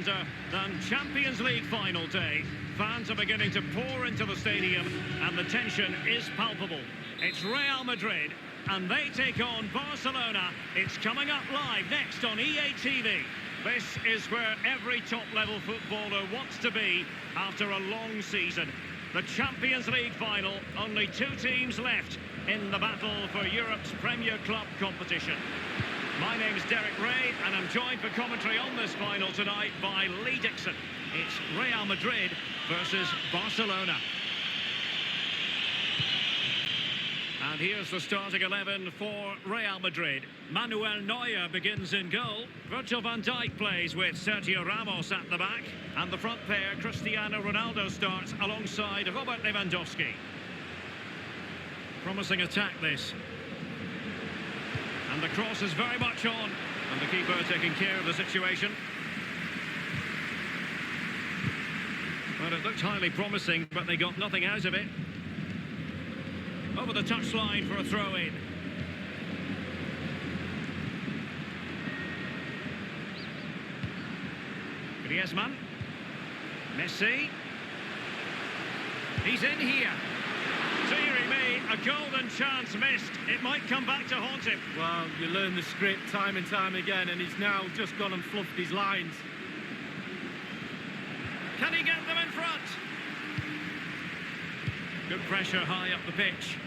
grander than Champions League final day. Fans are beginning to pour into the stadium and the tension is palpable. It's Real Madrid and they take on Barcelona. It's coming up live next on EA TV. This is where every top-level footballer wants to be after a long season. The Champions League final, only two teams left in the battle for Europe's Premier Club competition. My name's Derek Ray, and I'm joined for commentary on this final tonight by Lee Dixon. It's Real Madrid versus Barcelona. And here's the starting 11 for Real Madrid. Manuel Neuer begins in goal. Virgil van Dijk plays with Sergio Ramos at the back. And the front pair, Cristiano Ronaldo, starts alongside Robert Lewandowski. Promising attack, this. And the cross is very much on. And the keeper taking care of the situation. Well, it looked highly promising, but they got nothing out of it. Over the touchline for a throw-in. Griezmann. Messi. He's in here. Deary me, a golden chance missed. It might come back to haunt him. Well, you learn the script time and time again, and he's now just gone and fluffed his lines. Can he get them in front? Good pressure high up the pitch.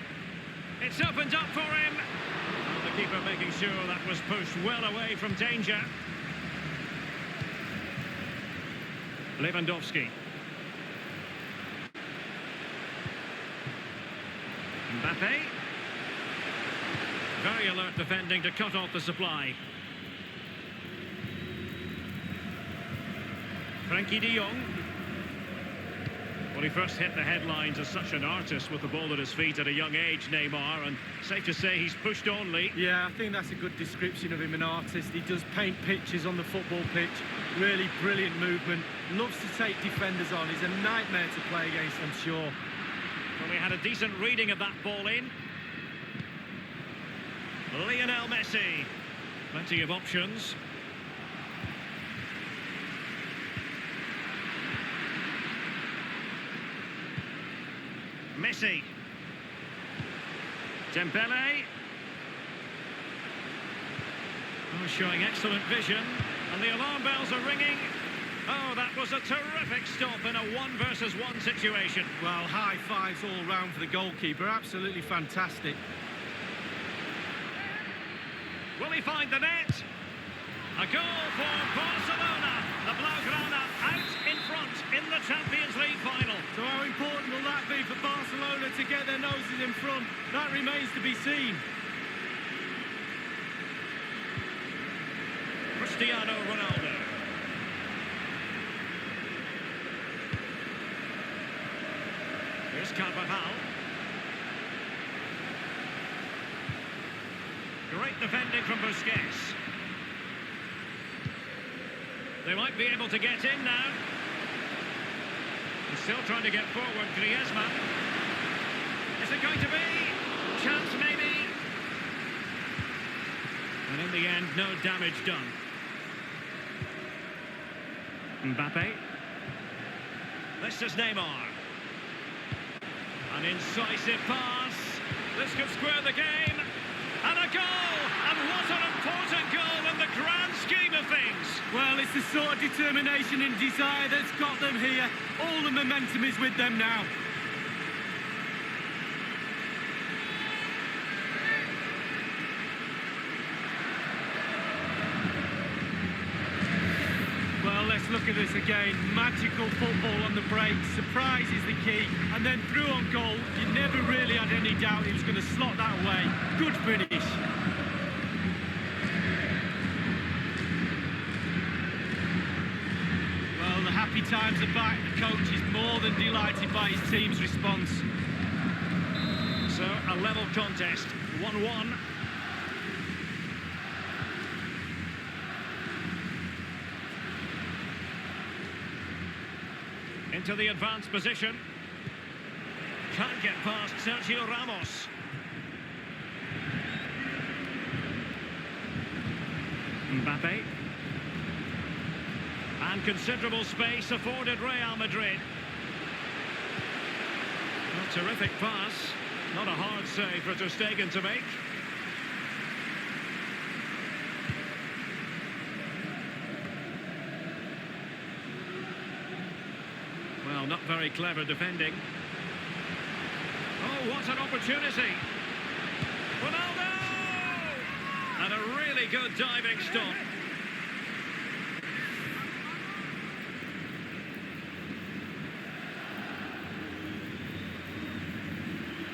It's opened up for him. And the keeper making sure that was pushed well away from danger. Lewandowski. Mbappe. Very alert defending to cut off the supply. Frankie de Jong. Well, he first hit the headlines as such an artist with the ball at his feet at a young age, Neymar, and safe to say he's pushed on, Lee. Yeah, I think that's a good description of him, an artist. He does paint pictures on the football pitch. Really brilliant movement. Loves to take defenders on. He's a nightmare to play against, I'm sure. Well, we had a decent reading of that ball in. Lionel Messi. Plenty of options. Messi. Dembele. Oh, showing excellent vision. And the alarm bells are ringing. Oh, that was a terrific stop in a 1-versus-1 situation. Well, high fives all round for the goalkeeper. Absolutely fantastic. Will he find the net? A goal for Barcelona. The Blaugrana out in front in the Champions League final. So how important will that be for Barcelona to get their noses in front? That remains to be seen. Cristiano Ronaldo. Here's Carvajal. Great defending from Busquets. They might be able to get in now. He's still trying to get forward, Griezmann. Is it going to be? Chance maybe. And in the end, no damage done. Mbappe. This is Neymar. An incisive pass. This could square the game. And a goal! And what an important goal in the grand scheme of things. Well, it's the sort of determination and desire that's got them here. All the momentum is with them now. Well, let's look at this again. Magical football on the break. Surprise is the key. And then through on goal, you never really had any doubt he was going to slot that away. Good finish. Well, the happy times are back. The coach is more than delighted by his team's response. So, a level contest. 1-1. Into the advanced position. Can't get past Sergio Ramos. Mbappe. And considerable space afforded Real Madrid. A terrific pass. Not a hard save for Ter Stegen to make. Well, not very clever defending. Oh, what an opportunity! Ronaldo! And a really good diving stop.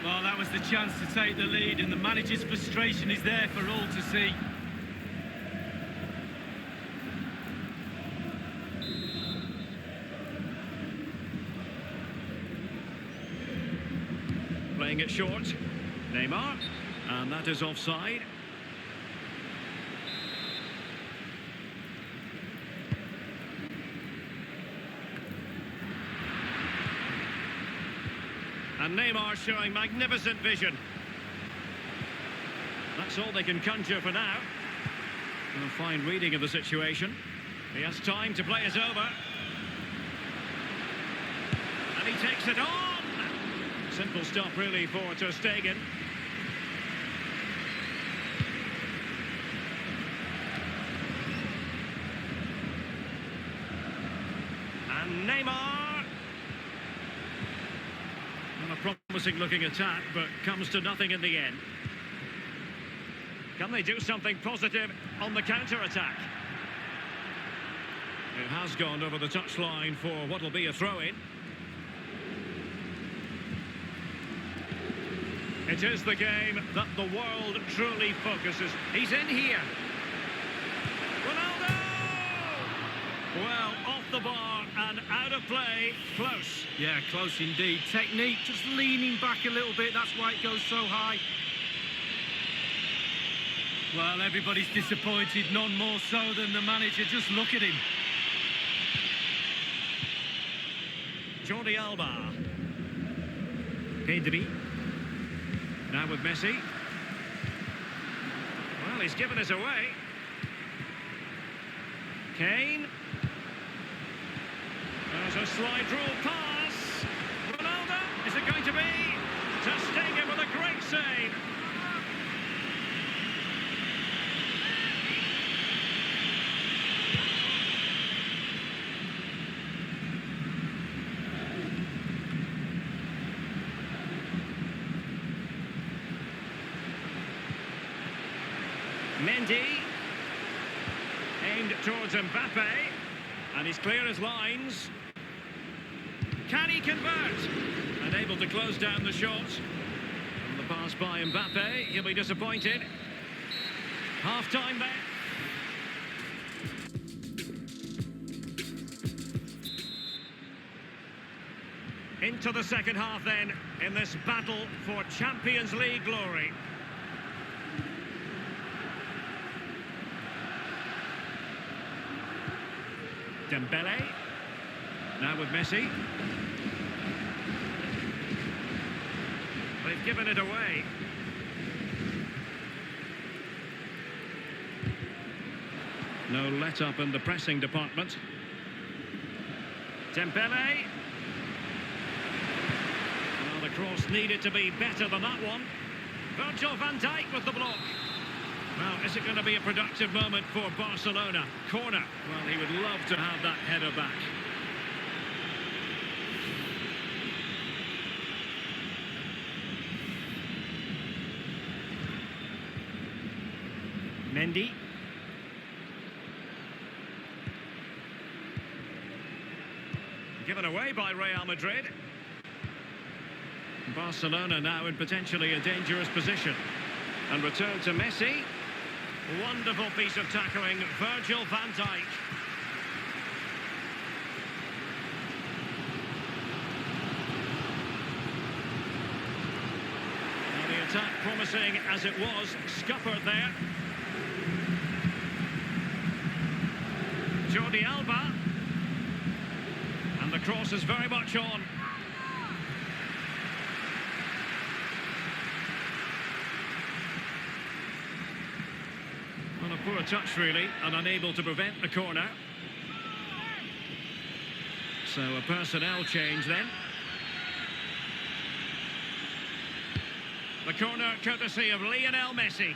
Well, that was the chance to take the lead, and the manager's frustration is there for all to see. Playing it short. Neymar. And that is offside. And Neymar showing magnificent vision. That's all they can conjure for now. A fine reading of the situation. He has time to play it over. And he takes it on! Simple stop really for Ter Stegen. And Neymar! A promising looking attack, but comes to nothing in the end. Can they do something positive on the counter-attack? It has gone over the touchline for what will be a throw-in. It is the game that the world truly focuses. He's in here. Ronaldo! Well, off the bar and out of play, close. Yeah, close indeed. Technique, just leaning back a little bit, that's why it goes so high. Well, everybody's disappointed, none more so than the manager. Just look at him. Jordi Alba. Pedri. Now with Messi. Well, he's given us away. Kane. There's a slide rule pass. Ronaldo, is it going to be? Ter Stegen with a great save. Mendy. Aimed towards Mbappe. And he's clear as lines. Can he convert? Unable to close down the shot. And the pass by Mbappe, he'll be disappointed. Half-time there. Into the second half then, in this battle for Champions League glory. Dembele. Now with Messi. They've given it away. No let-up in the pressing department. Dembele. Well, the cross needed to be better than that one. Virgil van Dijk with the block. Well, is it going to be a productive moment for Barcelona? Corner. Well, he would love to have that header back. Mendy. Given away by Real Madrid. Barcelona now in potentially a dangerous position. And return to Messi. Wonderful piece of tackling, Virgil van Dijk. Now the attack promising as it was, scuppered there. Jordi Alba. And the cross is very much on. Well, a poor touch really, and unable to prevent the corner. So a personnel change then. The corner courtesy of Lionel Messi.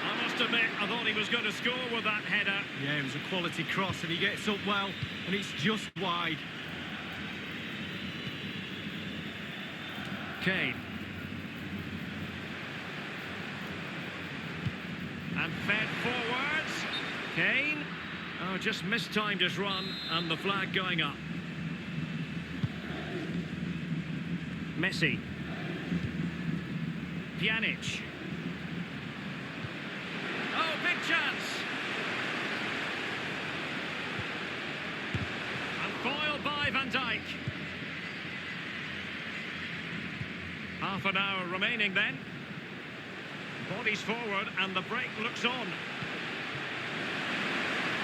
I must admit, I thought he was going to score with that header. Yeah, it was a quality cross and he gets up well and it's just wide. Kane. And fed forwards. Kane. Oh, just mistimed his run and the flag going up. Messi. Pjanic. Oh, big chance. And foiled by Van Dijk. Half an hour remaining then. Bodies forward and the break looks on.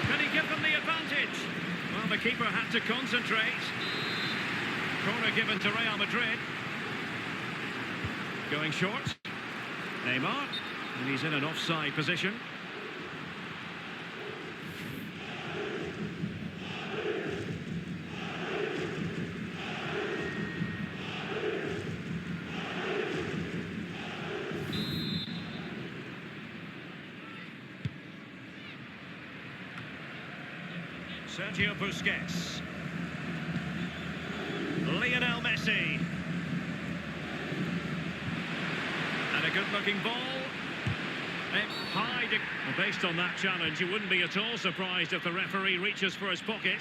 Can he give them the advantage? Well, the keeper had to concentrate. Corner given to Real Madrid. Going short. Neymar. And he's in an offside position. Sergio Busquets. Lionel Messi. And a good-looking ball. High. Well, based on that challenge, you wouldn't be at all surprised if the referee reaches for his pocket.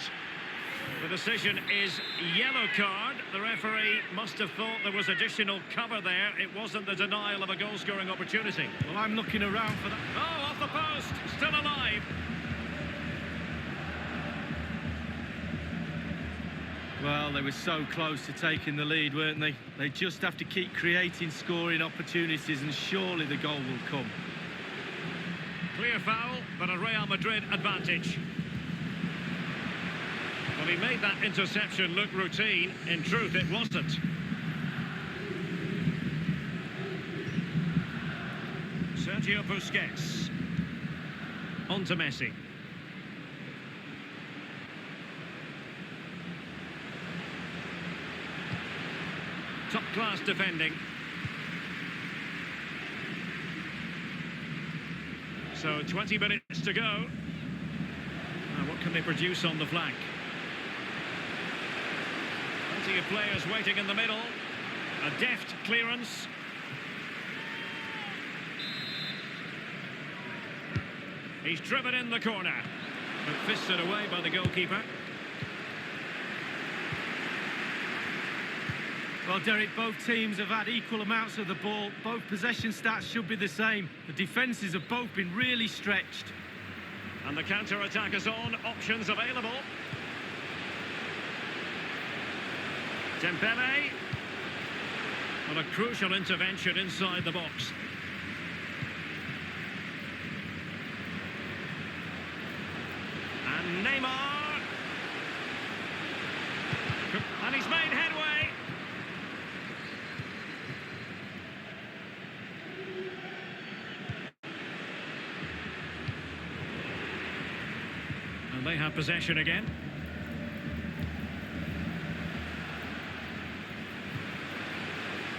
The decision is yellow card. The referee must have thought there was additional cover there. It wasn't the denial of a goal-scoring opportunity. Well, I'm looking around for that. Oh, off the post. Still alive. Well, they were so close to taking the lead, weren't they? They just have to keep creating scoring opportunities and surely the goal will come. Clear foul, but a Real Madrid advantage. Well, he made that interception look routine. In truth, it wasn't. Sergio Busquets. On to Messi. Top-class defending. So 20 minutes to go. Now, what can they produce on the flank? Plenty of players waiting in the middle. A deft clearance. He's driven in the corner, but fisted away by the goalkeeper. Well, Derek, both teams have had equal amounts of the ball. Both possession stats should be the same. The defences have both been really stretched. And the counter-attack is on. Options available. Dembele. Well, a crucial intervention inside the box. And Neymar. And he's made headway. And they have possession again.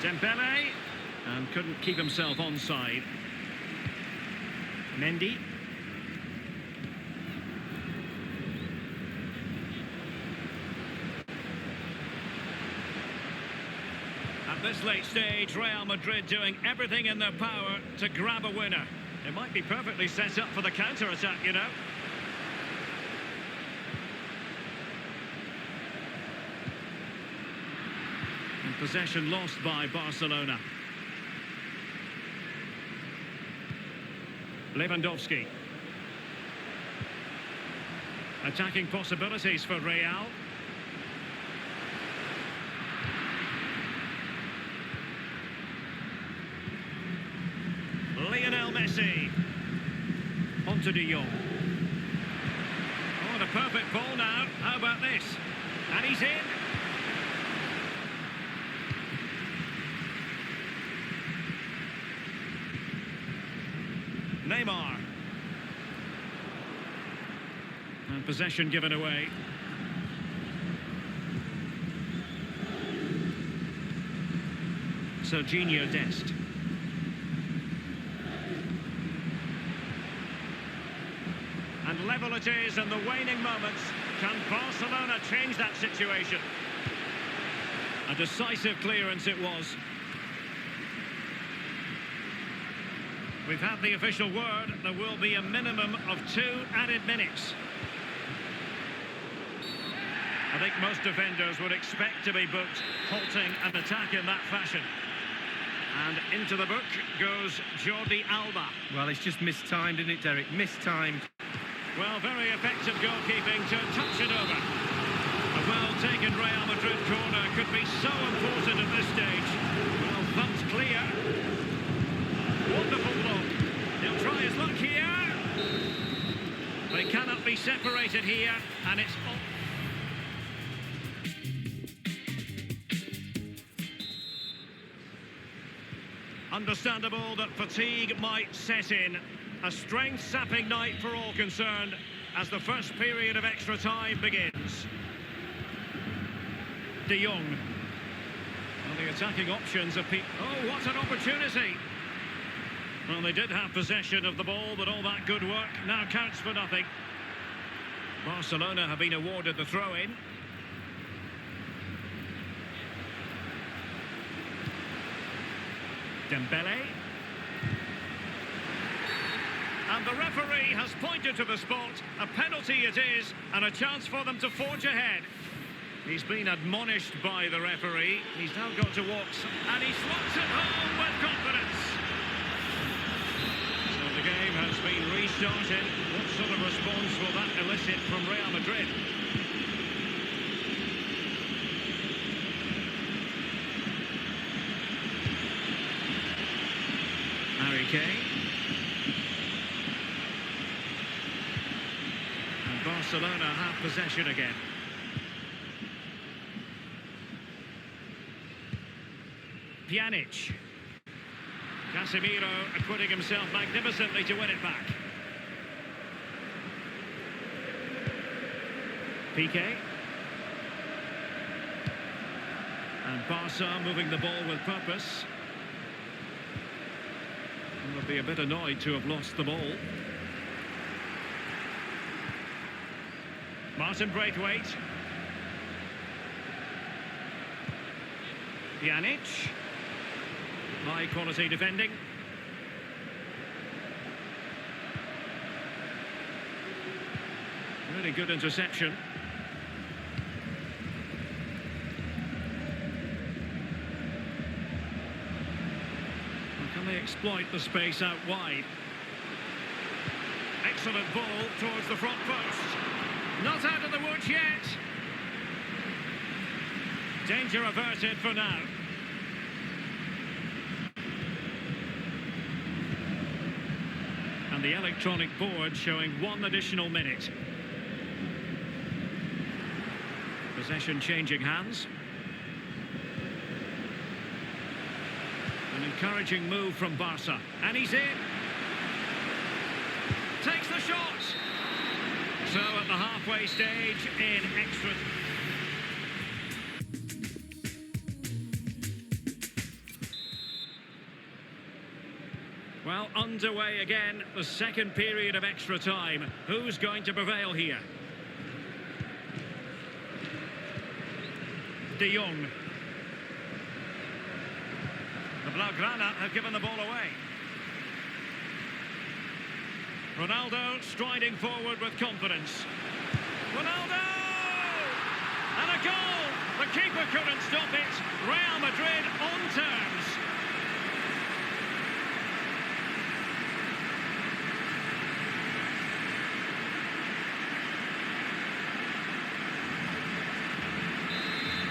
Dembele, and couldn't keep himself onside. Mendy. At this late stage, Real Madrid doing everything in their power to grab a winner. It might be perfectly set up for the counter-attack, you know. And possession lost by Barcelona. Lewandowski. Attacking possibilities for Real. Lionel Messi. On to De Jong. Oh, and a perfect ball now. How about this? And he's in. Neymar. And possession given away. Serginho Dest. And level it is in the waning moments. Can Barcelona change that situation? A decisive clearance it was. We've had the official word. There will be a minimum of 2 added minutes. I think most defenders would expect to be booked, halting an attack in that fashion. And into the book goes Jordi Alba. Well, it's just mistimed, isn't it, Derek? Mistimed. Well, very effective goalkeeping to touch it over. A well-taken Real Madrid corner could be so important at this stage. Well, thumped clear. Wonderful block. He'll try his luck here. They cannot be separated here, and it's... Understandable that fatigue might set in. A strength-sapping night for all concerned as the first period of extra time begins. De Jong. Well, the attacking options are... Oh, what an opportunity! Well, they did have possession of the ball, but all that good work now counts for nothing. Barcelona have been awarded the throw-in. Dembele. And the referee has pointed to the spot. A penalty it is, and a chance for them to forge ahead. He's been admonished by the referee. He's now got to walk, and he slots it home with confidence. So the game has been restarted. What sort of response will that elicit from Real Madrid? Harry Kane. And Barcelona have possession again. Pjanic. Casemiro acquitting himself magnificently to win it back. Piqué. And Barca moving the ball with purpose. Would be a bit annoyed to have lost the ball. Martin Braithwaite. Pjanic. High quality defending. Really good interception. Can they exploit the space out wide? Excellent ball towards the front post. Not out of the woods yet. Danger averted for now. And the electronic board showing 1 additional minute. Possession changing hands. An encouraging move from Barca. And he's in. Takes the shot. So at the halfway stage in extra... Well, underway again, the second period of extra time. Who's going to prevail here? De Jong. The Blaugrana have given the ball away. Ronaldo striding forward with confidence. Ronaldo! And a goal! The keeper couldn't stop it. Real Madrid on terms.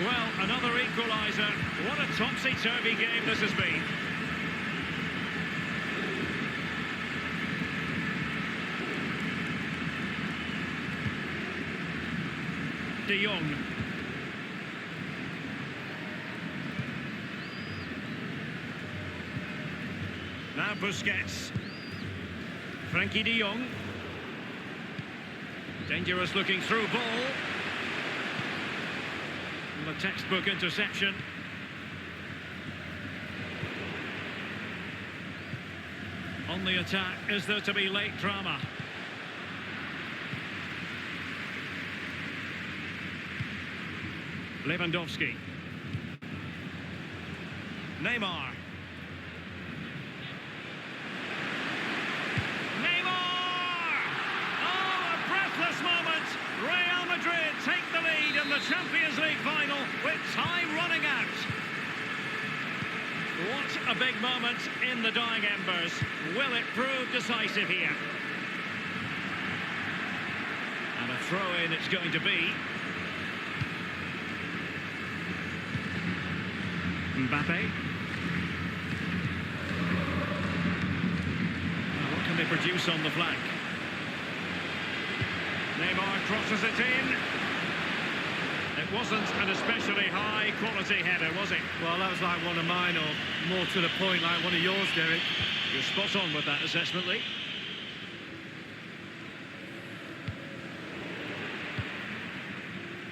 Well, another equaliser. What a topsy-turvy game this has been. De Jong. Now Busquets. Frankie de Jong. Dangerous looking through ball. And the textbook interception. On the attack, is there to be late drama? Lewandowski. Neymar. Moment. Real Madrid take the lead in the Champions League final with time running out. What a big moment in the dying embers. Will it prove decisive here? And a throw-in it's going to be. Mbappe. Now, what can they produce on the flank? Neymar crosses it in. It wasn't an especially high-quality header, was it? Well, that was like one of mine, or more to the point, like one of yours, Derek. You're spot on with that assessment, Lee.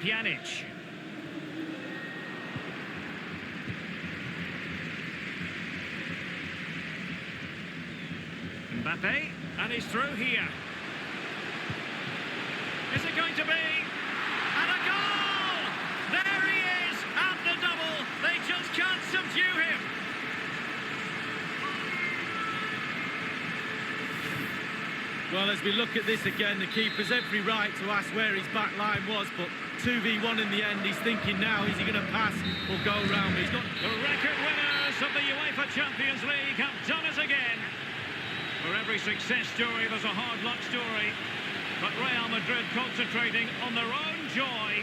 Pjanic. Mbappe, and he's through here. Is it going to be? And a goal! There he is, at the double. They just can't subdue him. Well, as we look at this again, the keeper's every right to ask where his back line was, but 2v1 in the end. He's thinking now, is he going to pass or go round? He's got... The record winners of the UEFA Champions League have done it again. For every success story, there's a hard luck story. But Real Madrid concentrating on their own joy.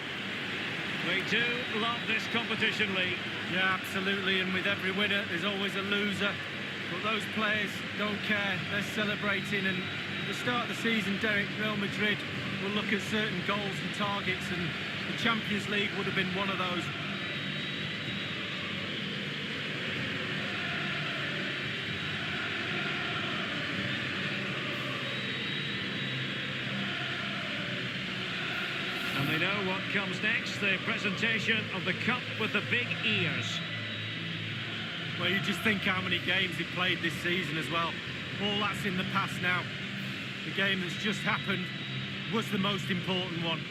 They do love this competition, Lee. Yeah, absolutely, and with every winner, there's always a loser. But those players don't care, they're celebrating, and at the start of the season, Derek, Real Madrid will look at certain goals and targets, and the Champions League would have been one of those. And they know what comes next, the presentation of the cup with the big ears. Well, you just think how many games he played this season as well. All that's in the past now. The game that's just happened was the most important one.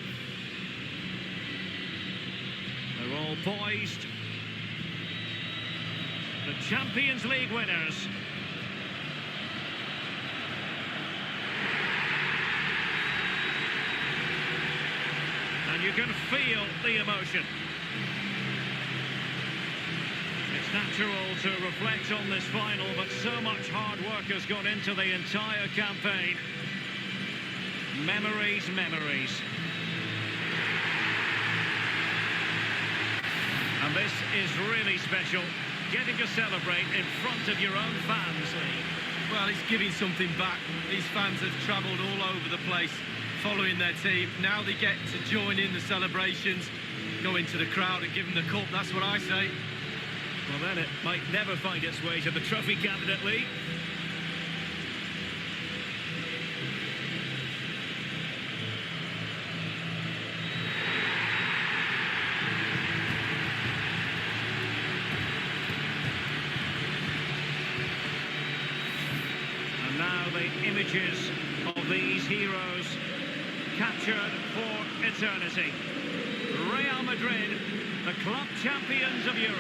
They're all poised. The Champions League winners. And you can feel the emotion. It's natural to reflect on this final, but so much hard work has gone into the entire campaign. Memories, memories. And this is really special, getting to celebrate in front of your own fans, Lee. Well, it's giving something back. These fans have travelled all over the place following their team. Now they get to join in the celebrations, go into the crowd and give them the cup. That's what I say. Well, then it might never find its way to the trophy cabinet, Lee. And now the images of these heroes captured for eternity. Real Madrid, the club champions of Europe.